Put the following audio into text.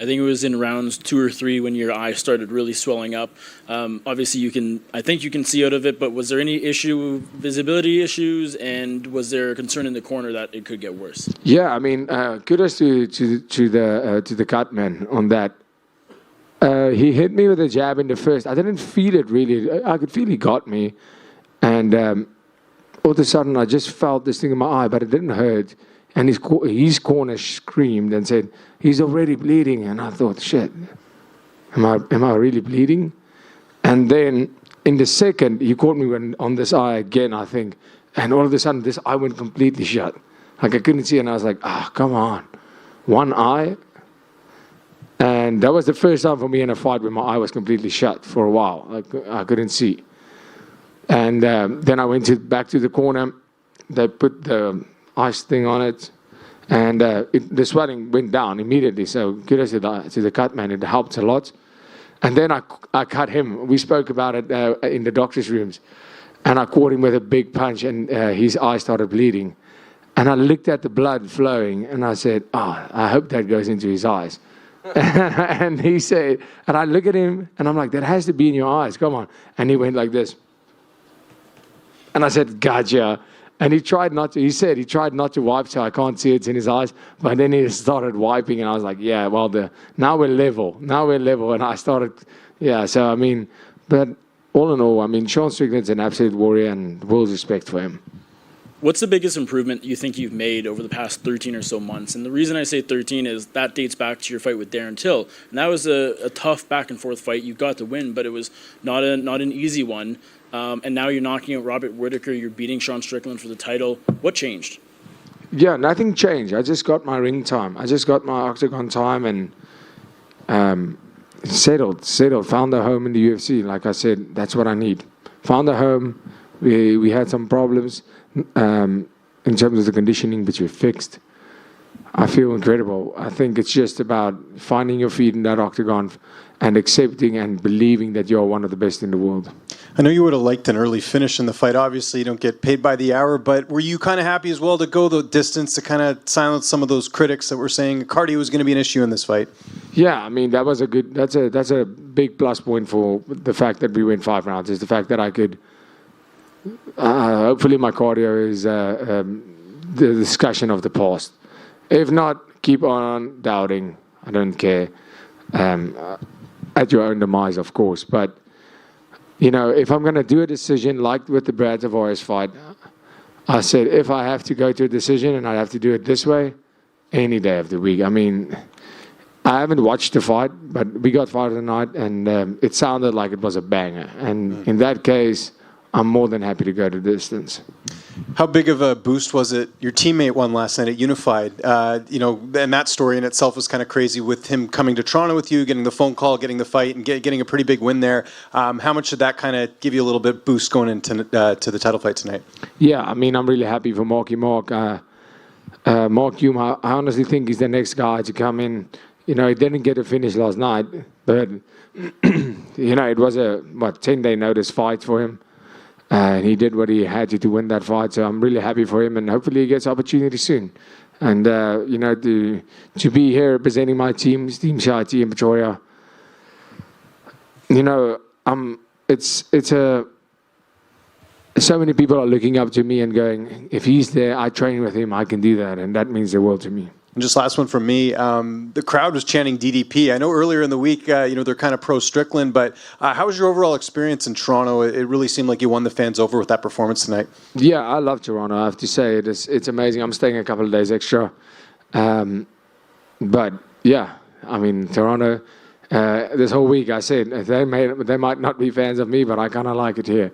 I think it was in rounds 2 or 3 when your eye started really swelling up. Obviously, I think you can see out of it, but was there any visibility issues, and was there a concern in the corner that it could get worse? Yeah, I mean, kudos to the cutman on that. He hit me with a jab in the first. I didn't feel it really. I could feel he got me, and all of a sudden I just felt this thing in my eye, but it didn't hurt. And his corner screamed and said, "He's already bleeding." And I thought, shit, am I really bleeding? And then in the second, he caught me on this eye again, I think. And all of a sudden, this eye went completely shut. Like I couldn't see, and I was like, come on. One eye? And that was the first time for me in a fight where my eye was completely shut for a while. I couldn't see. And then I went back to the corner. They put the ice thing on it, and the swelling went down immediately. So kudos to the cut man, it helped a lot. And then I cut him. We spoke about it in the doctor's rooms, and I caught him with a big punch, and his eye started bleeding. And I looked at the blood flowing, and I said, I hope that goes into his eyes. And he said, and I look at him, and I'm like, that has to be in your eyes, come on. And he went like this. And I said, gotcha. And he tried not to wipe, so I can't see it's in his eyes. But then he started wiping, and I was like, yeah, well, now we're level. And I started, so I mean, but all in all, I mean, Sean Strickland's an absolute warrior, and world's respect for him. What's the biggest improvement you think you've made over the past 13 or so months? And the reason I say 13 is that dates back to your fight with Darren Till. And that was a tough back-and-forth fight. You got the win, but it was not an easy one. And now you're knocking out Robert Whittaker. You're beating Sean Strickland for the title. What changed? Yeah, nothing changed. I just got my ring time. I just got my octagon time and settled. Found a home in the UFC. Like I said, that's what I need. Found a home. We had some problems in terms of the conditioning, which we fixed. I feel incredible. I think it's just about finding your feet in that octagon and accepting and believing that you're one of the best in the world. I know you would have liked an early finish in the fight. Obviously, you don't get paid by the hour, but were you kind of happy as well to go the distance to kind of silence some of those critics that were saying cardio was going to be an issue in this fight? Yeah, I mean, that's a big plus point for the fact that we went 5 rounds, is the fact that I could, hopefully my cardio is the discussion of the past. If not, keep on doubting. I don't care. At your own demise, of course. But, you know, if I'm going to do a decision like with the Brad Tavares fight, I said if I have to go to a decision and I have to do it this way, any day of the week. I mean, I haven't watched the fight, but we got fight of the night, and it sounded like it was a banger. And in that case, I'm more than happy to go to distance. How big of a boost was it? Your teammate won last night at Unified. And that story in itself was kind of crazy with him coming to Toronto with you, getting the phone call, getting the fight, and getting a pretty big win there. How much did that kind of give you a little bit boost going into to the title fight tonight? Yeah, I mean, I'm really happy for Marky Mark. Mark Hume, I honestly think he's the next guy to come in. You know, he didn't get a finish last night, but, you know, it was a, 10-day notice fight for him. And he did what he had to win that fight. So I'm really happy for him, and hopefully he gets opportunity soon. And, you know, to be here representing my team, Team CIT in Pretoria, you know, so many people are looking up to me and going, if he's there, I train with him, I can do that. And that means the world to me. And just last one from me. The crowd was chanting DDP. I know earlier in the week, they're kind of pro-Strickland, but how was your overall experience in Toronto? It really seemed like you won the fans over with that performance tonight. Yeah, I love Toronto. I have to say, it's amazing. I'm staying a couple of days extra. But, yeah, I mean, Toronto, this whole week I said, they might not be fans of me, but I kind of like it here.